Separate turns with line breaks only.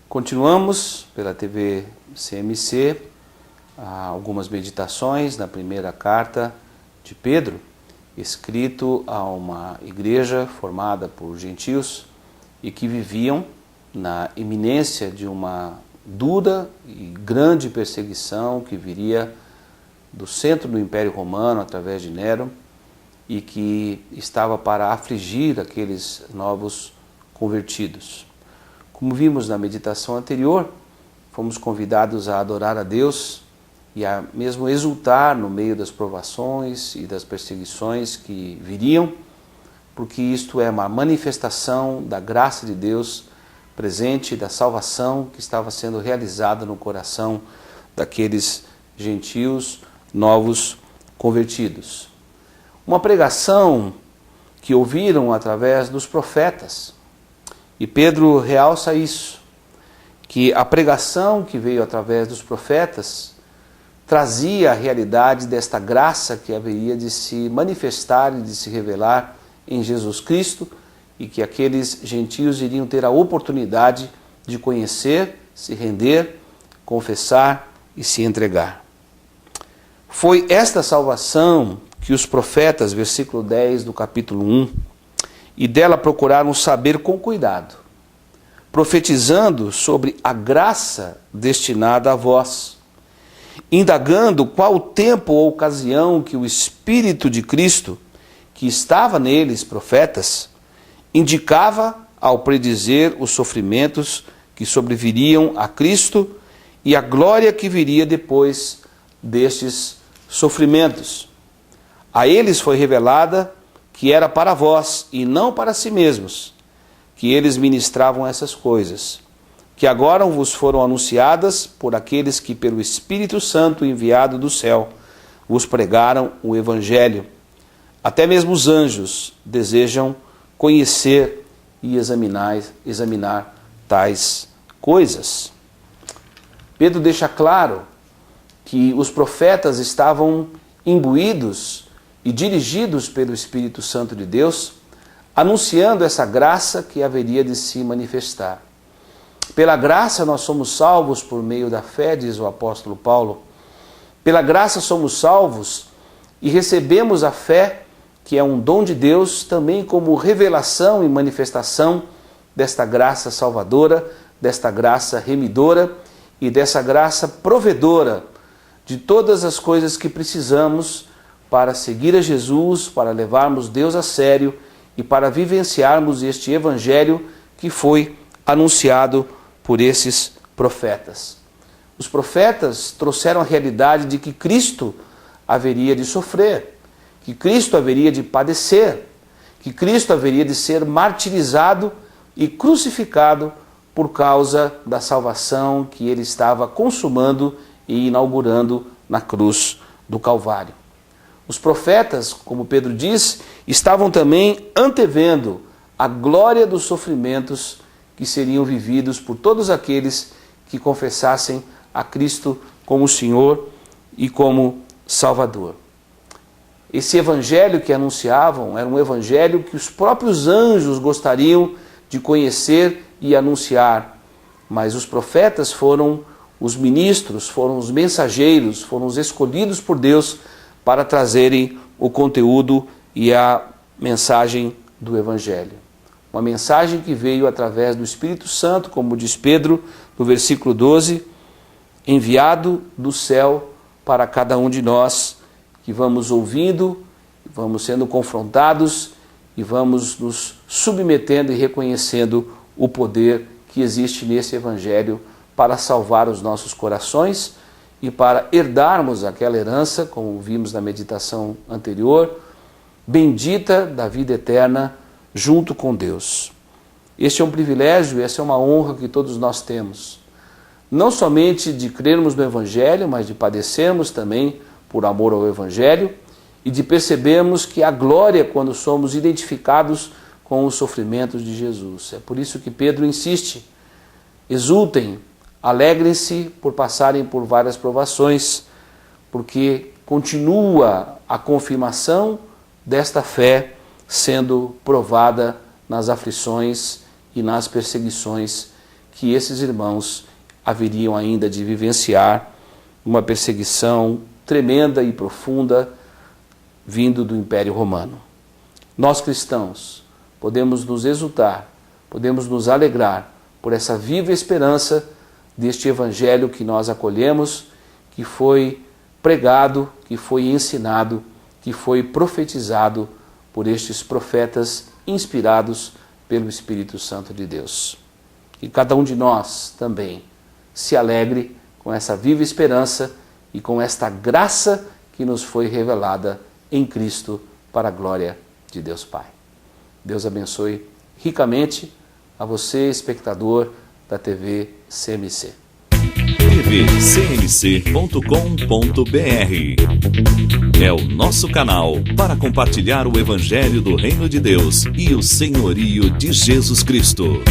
Continuamos pela TV CMC, algumas meditações na primeira carta de Pedro, escrito a uma igreja formada por gentios e que viviam na iminência de uma dura e grande perseguição que viria do centro do Império Romano através de Nero e que estava para afligir aqueles novos convertidos. Como vimos na meditação anterior, fomos convidados a adorar a Deus e a mesmo exultar no meio das provações e das perseguições que viriam, porque isto é uma manifestação da graça de Deus presente, da salvação que estava sendo realizada no coração daqueles gentios novos convertidos. Uma pregação que ouviram através dos profetas. E Pedro realça isso, que a pregação que veio através dos profetas trazia a realidade desta graça que haveria de se manifestar e de se revelar em Jesus Cristo e que aqueles gentios iriam ter a oportunidade de conhecer, se render, confessar e se entregar. Foi esta salvação que os profetas, versículo 10 do capítulo 1, e dela procuraram saber com cuidado, profetizando sobre a graça destinada a vós, indagando qual o tempo ou ocasião que o Espírito de Cristo, que estava neles, profetas, indicava ao predizer os sofrimentos que sobreviriam a Cristo e a glória que viria depois destes sofrimentos. A eles foi revelada que era para vós e não para si mesmos, que eles ministravam essas coisas, que agora vos foram anunciadas por aqueles que pelo Espírito Santo enviado do céu vos pregaram o Evangelho. Até mesmo os anjos desejam conhecer e examinar tais coisas. Pedro deixa claro que os profetas estavam imbuídos e dirigidos pelo Espírito Santo de Deus, anunciando essa graça que haveria de se manifestar. Pela graça nós somos salvos por meio da fé, diz o apóstolo Paulo. Pela graça somos salvos e recebemos a fé, que é um dom de Deus, também como revelação e manifestação desta graça salvadora, desta graça remidora e dessa graça provedora de todas as coisas que precisamos para seguir a Jesus, para levarmos Deus a sério e para vivenciarmos este Evangelho que foi anunciado por esses profetas. Os profetas trouxeram a realidade de que Cristo haveria de sofrer, que Cristo haveria de padecer, que Cristo haveria de ser martirizado e crucificado por causa da salvação que ele estava consumando e inaugurando na cruz do Calvário. Os profetas, como Pedro diz, estavam também antevendo a glória dos sofrimentos que seriam vividos por todos aqueles que confessassem a Cristo como Senhor e como Salvador. Esse evangelho que anunciavam era um evangelho que os próprios anjos gostariam de conhecer e anunciar, mas os profetas foram os ministros, foram os mensageiros, foram os escolhidos por Deus para trazerem o conteúdo e a mensagem do Evangelho. Uma mensagem que veio através do Espírito Santo, como diz Pedro no versículo 12, enviado do céu para cada um de nós, que vamos ouvindo, vamos sendo confrontados e vamos nos submetendo e reconhecendo o poder que existe nesse Evangelho para salvar os nossos corações e para herdarmos aquela herança, como vimos na meditação anterior, bendita da vida eterna junto com Deus. Este é um privilégio, essa é uma honra que todos nós temos. Não somente de crermos no Evangelho, mas de padecermos também por amor ao Evangelho e de percebermos que há glória quando somos identificados com os sofrimentos de Jesus. É por isso que Pedro insiste, exultem, alegrem-se por passarem por várias provações, porque continua a confirmação desta fé sendo provada nas aflições e nas perseguições que esses irmãos haveriam ainda de vivenciar uma perseguição tremenda e profunda vindo do Império Romano. Nós cristãos podemos nos exultar, podemos nos alegrar por essa viva esperança deste Evangelho que nós acolhemos, que foi pregado, que foi ensinado, que foi profetizado por estes profetas inspirados pelo Espírito Santo de Deus. Que cada um de nós também se alegre com essa viva esperança e com esta graça que nos foi revelada em Cristo para a glória de Deus Pai. Deus abençoe ricamente a você, espectador da TV CMC.
tvcmc.com.br é o nosso canal para compartilhar o Evangelho do Reino de Deus e o senhorio de Jesus Cristo.